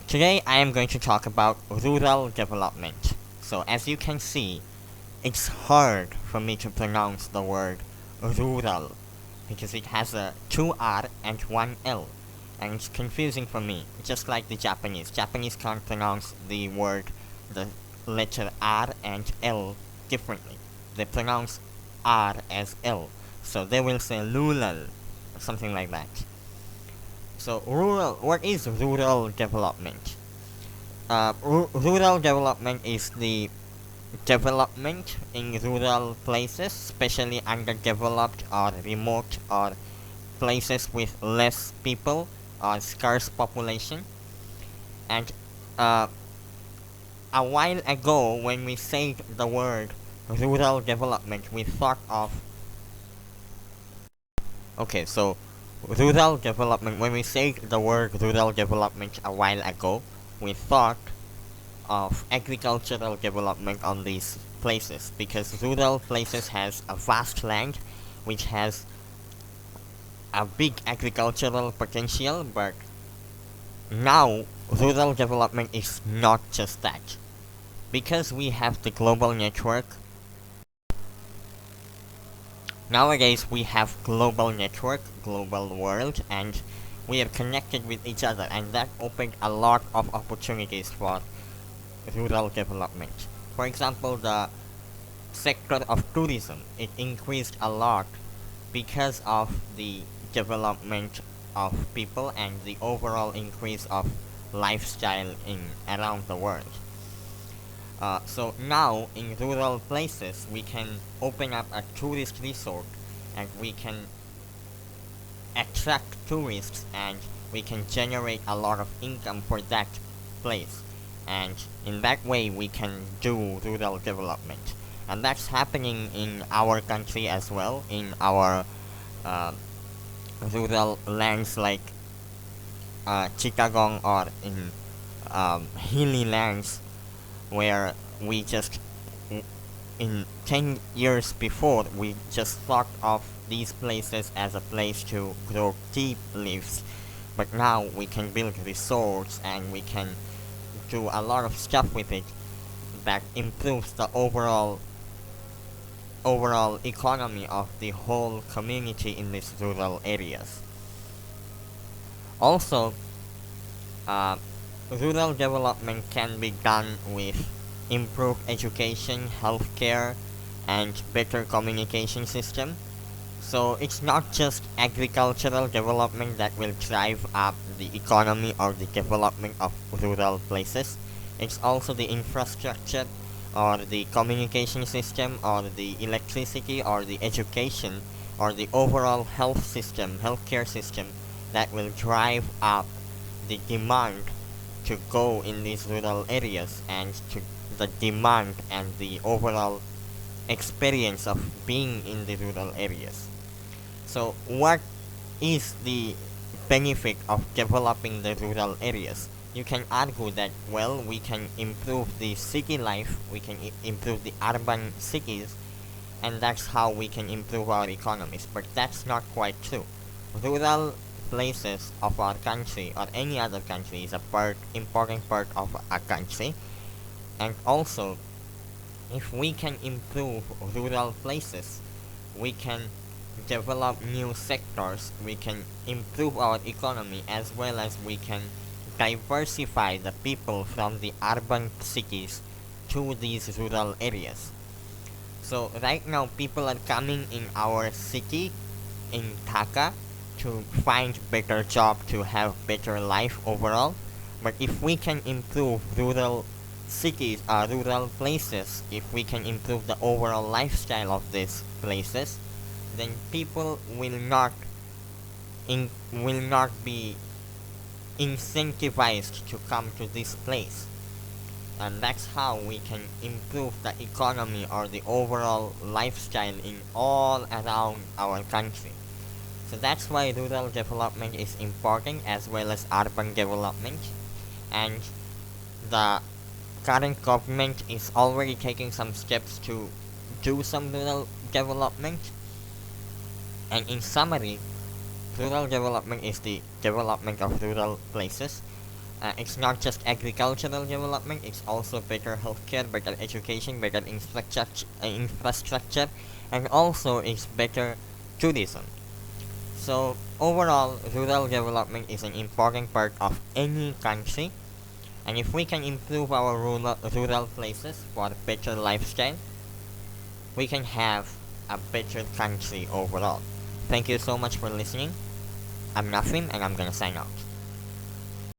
Today I am going to talk about rural development. So as you can see, it's hard for me to pronounce the word rural because it has a 2R and 1L, and it's confusing for me, just like the Japanese. Japanese can't pronounce the letter R and L differently. They pronounce R as L, so they will say rural, something like that. So what is rural development? Rural development is the development in rural places, especially underdeveloped or remote or places with less people or scarce population. And uh, a while ago, when we said the word rural development, we thought of okay, so rural development. When we said the word rural development a while ago, we thought of agricultural development on these places because rural places has a vast land which has a big agricultural potential, but now rural development is not just that. Because we have the global network, nowadays we have global network, global world, and we are connected with each other, and that opened a lot of opportunities for rural development. For example, the sector of tourism, it increased a lot because of the development of people and the overall increase of lifestyle in around the world. So now in rural places we can open up a tourist resort and we can attract tourists and we can generate a lot of income for that place, and in that way we can do rural development, and that's happening in our country as well, in our uh, rural lands like Chittagong, or in hilly lands where we just in 10 years before we just thought of these places as a place to grow tea leaves, but now we can build resorts and we can do a lot of stuff with it that improves the overall economy of the whole community in these rural areas. Also, uh, rural development can be done with improved education, healthcare, and better communication system. So it's not just agricultural development that will drive up the economy or the development of rural places. It's also the infrastructure or the communication system or the electricity or the education or the overall healthcare system that will drive up the demand to go in these rural areas, and to the demand and the overall experience of being in the rural areas. So what is the benefit of developing the rural areas? You can argue that, well, we can improve the city life, we can improve the urban cities, and that's how we can improve our economies. But that's not quite true. Rural places of our country or any other country is a important part of a country, and also if we can improve rural places, we can develop new sectors, we can improve our economy, as well as we can diversify the people from the urban cities to these rural areas. So right now people are coming in our city in Dhaka to find better job, to have better life overall. But if we can improve rural places, if we can improve the overall lifestyle of these places, then people will not be incentivized to come to this place, and that's how we can improve the economy or the overall lifestyle in all around our country. So that's why rural development is important, as well as urban development, and the current government is already taking some steps to do some rural development. And in summary, rural development is the development of rural places. It's not just agricultural development, it's also better healthcare, better education, better infrastructure, and also it's better tourism. So overall, rural development is an important part of any country, and if we can improve our rural places for a better lifestyle, we can have a better country overall. Thank you so much for listening. I'm Nafim, and I'm gonna sign out.